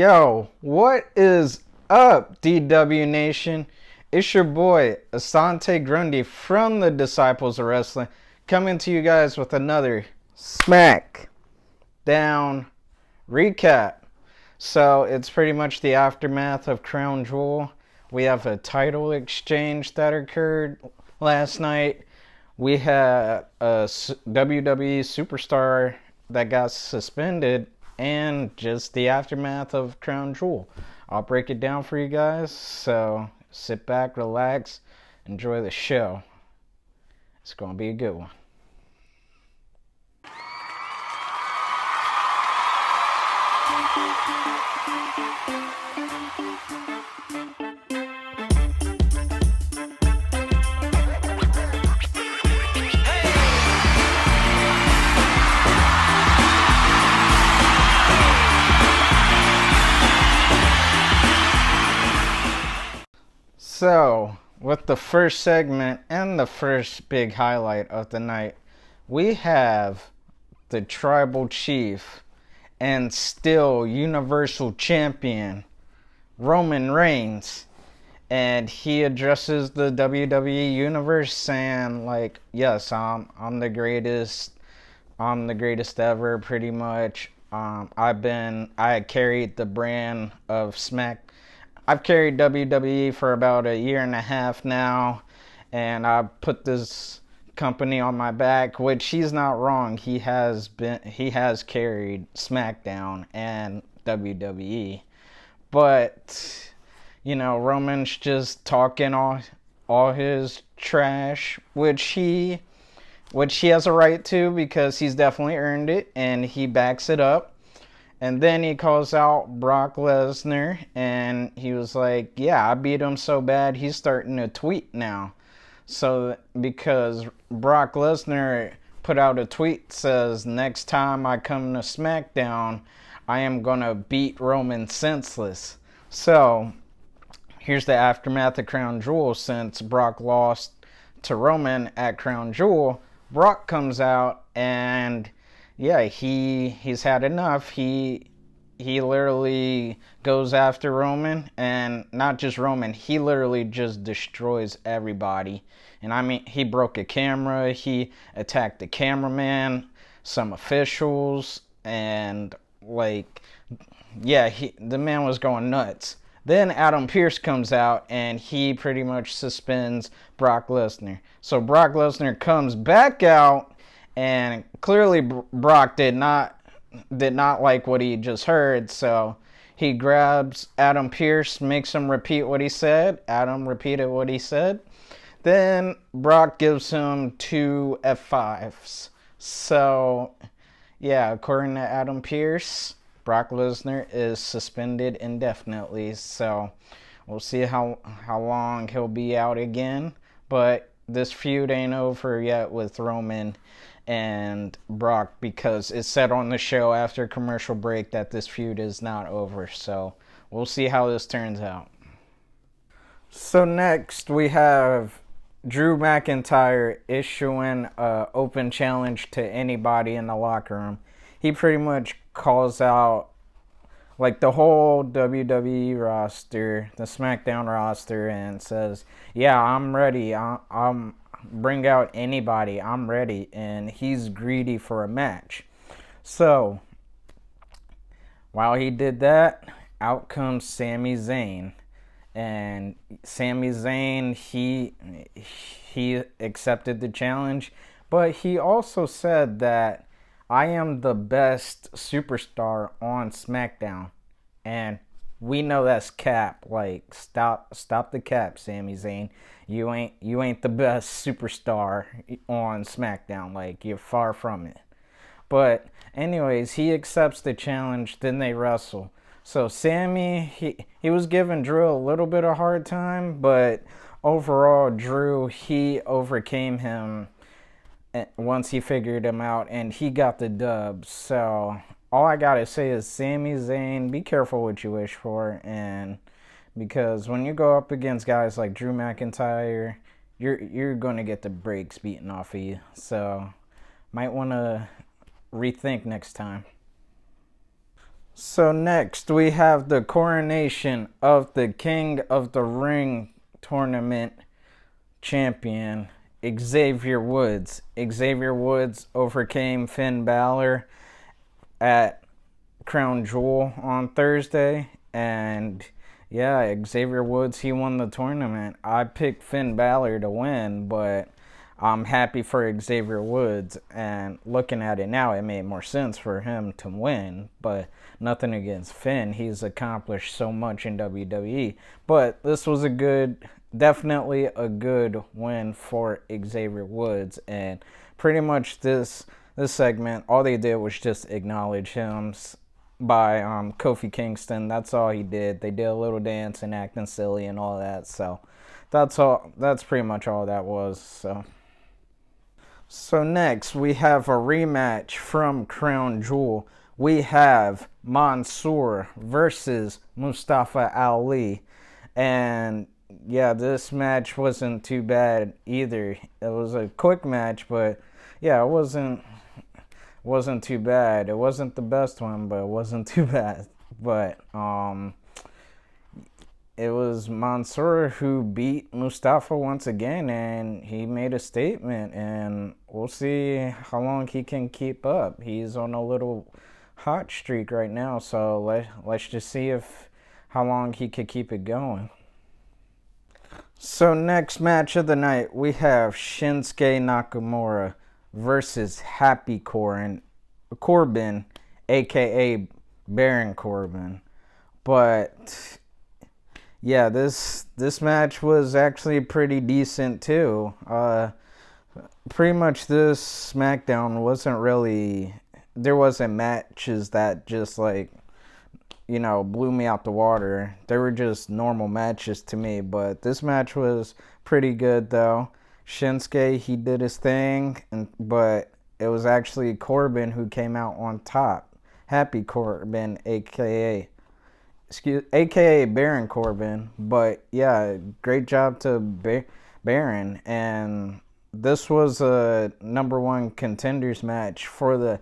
Yo, what is up, DW Nation? It's your boy, Asante Grundy from the Disciples of Wrestling, coming to you guys with another Smackdown Recap. So, it's pretty much the aftermath of Crown Jewel. We have a title exchange that occurred last night. We had a WWE Superstar that got suspended, and just the aftermath of Crown Jewel. I'll break it down for you guys, so sit back, relax, enjoy the show. It's going to be a good one. So, with the first segment and the first big highlight of the night, we have the Tribal Chief and still Universal Champion, Roman Reigns. And he addresses the WWE Universe saying, like, yes, I'm the greatest. I'm the greatest ever, pretty much. I carried the brand of I've carried WWE for about a year and a half now, and I put this company on my back, which he's not wrong. He has carried SmackDown and WWE, but Roman's just talking all his trash, which he has a right to because he's definitely earned it and he backs it up. And then he calls out Brock Lesnar, and he was like, yeah, I beat him so bad, he's starting to tweet now. So, because Brock Lesnar put out a tweet says, next time I come to SmackDown, I am going to beat Roman senseless. So, here's the aftermath of Crown Jewel. Since Brock lost to Roman at Crown Jewel, Brock comes out and yeah, he's had enough. He literally goes after Roman, and not just Roman, he literally just destroys everybody. And I mean, he broke a camera, he attacked the cameraman, some officials, and the man was going nuts. Then Adam Pearce comes out and he pretty much suspends Brock Lesnar. So Brock Lesnar comes back out, and clearly Brock did not like what he just heard, so he grabs Adam Pearce, makes him repeat what he said. Adam repeated what he said. Then Brock gives him 2 F5s. So, yeah, according to Adam Pearce, Brock Lesnar is suspended indefinitely. So, we'll see how long he'll be out again. But this feud ain't over yet with Roman and Brock, because it said on the show after commercial break that this feud is not over. So we'll see how this turns out. So next we have Drew McIntyre issuing an open challenge to anybody in the locker room. He pretty much calls out like the whole WWE roster, the SmackDown roster, and says, yeah, I'm ready. I'm bring out anybody, I'm ready. And he's greedy for a match. So while he did that, out comes Sami Zayn. And Sami Zayn, he accepted the challenge, but he also said that I am the best superstar on SmackDown. And we know that's cap. Like, stop the cap, Sami Zayn. You ain't the best superstar on SmackDown. Like, you're far from it. But anyways, he accepts the challenge. Then they wrestle. So Sami, he was giving Drew a little bit of a hard time, but overall, Drew, he overcame him once he figured him out, and he got the dub. So all I gotta say is, Sami Zayn, be careful what you wish for, and because when you go up against guys like Drew McIntyre, you're gonna get the brakes beaten off of you. So might want to rethink next time. So next we have the coronation of the King of the Ring tournament champion, Xavier Woods. Xavier Woods overcame Finn Balor at Crown Jewel on Thursday, and yeah, Xavier Woods, he won the tournament. I picked Finn Balor to win, but I'm happy for Xavier Woods, and looking at it now, it made more sense for him to win, but nothing against Finn. He's accomplished so much in WWE, but this was definitely a good win for Xavier Woods, and pretty much this segment, all they did was just acknowledge him by Kofi Kingston. That's all he did. They did a little dance and acting silly and all that. So that's all. That's pretty much all that was. So next we have a rematch from Crown Jewel. We have Mansoor versus Mustafa Ali, and yeah, this match wasn't too bad either. It was a quick match, but yeah, it wasn't too bad. It wasn't the best one, but it wasn't too bad. But it was Mansoor who beat Mustafa once again, and he made a statement, and we'll see how long he can keep up. He's on a little hot streak right now, so let's just see how long he could keep it going. So next match of the night, we have Shinsuke Nakamura versus Happy Corbin, aka Baron Corbin. But yeah, this match was actually pretty decent too. Pretty much this SmackDown there wasn't matches that just blew me out the water. They were just normal matches to me, but this match was pretty good though. Shinsuke, he did his thing, but it was actually Corbin who came out on top. Happy Corbin, aka Baron Corbin. But yeah, great job to Baron. And this was a #1 contenders match for the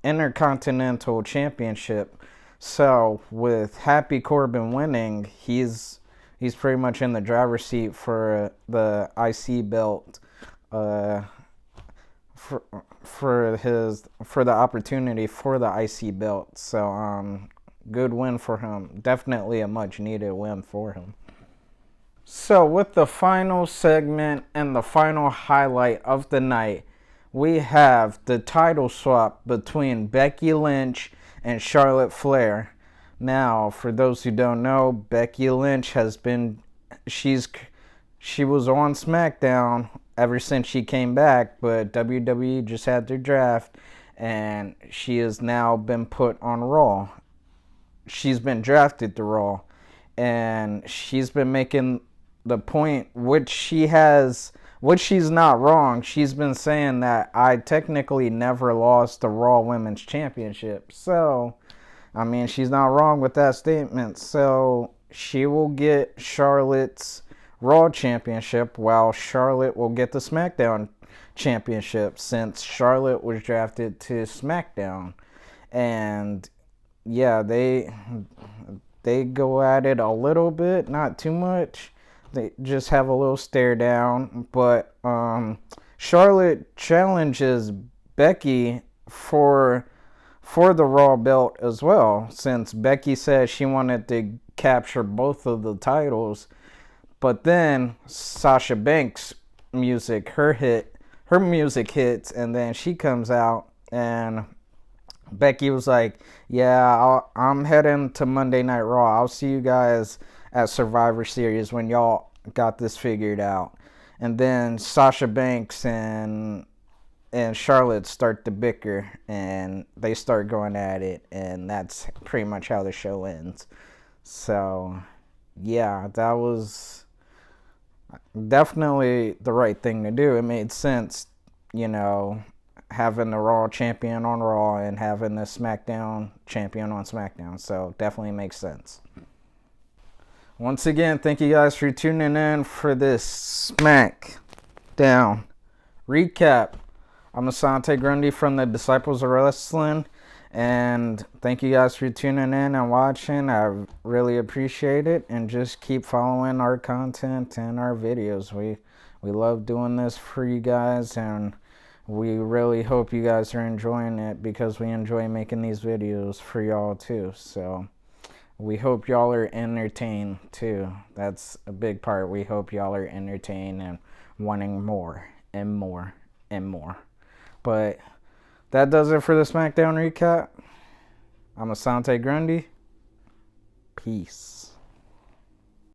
Intercontinental Championship. So with Happy Corbin winning, he's pretty much in the driver's seat for the IC belt, for the opportunity for the IC belt. So good win for him. Definitely a much needed win for him. So with the final segment and the final highlight of the night, we have the title swap between Becky Lynch and Charlotte Flair. Now, for those who don't know, Becky Lynch she was on SmackDown ever since she came back, but WWE just had their draft, and she has now been put on Raw. She's been drafted to Raw, and she's been making the point, which she's not wrong. She's been saying that I technically never lost the Raw Women's Championship. So, I mean, she's not wrong with that statement. So, she will get Charlotte's Raw Championship, while Charlotte will get the SmackDown Championship, since Charlotte was drafted to SmackDown. And yeah, they go at it a little bit, not too much. They just have a little stare down, but Charlotte challenges Becky for the Raw belt as well, since Becky said she wanted to capture both of the titles. But then Sasha Banks' music, her music hits, and then she comes out, and Becky was like, yeah, I'm heading to Monday Night Raw. I'll see you guys at Survivor Series when y'all got this figured out. And then Sasha Banks and Charlotte start to bicker, and they start going at it, and that's pretty much how the show ends. So yeah, that was definitely the right thing to do. It made sense, having the Raw champion on Raw and having the SmackDown champion on SmackDown. So definitely makes sense. Once again, thank you guys for tuning in for this Smackdown Recap. I'm Asante Grundy from the Disciples of Wrestling, And thank you guys for tuning in and watching. I really appreciate it. And just keep following our content and our videos. We love doing this for you guys, and we really hope you guys are enjoying it because we enjoy making these videos for y'all too. So we hope y'all are entertained too. That's a big part. We hope y'all are entertained and wanting more and more and more. But that does it for the Smackdown recap. I'm Asante Grundy. Peace.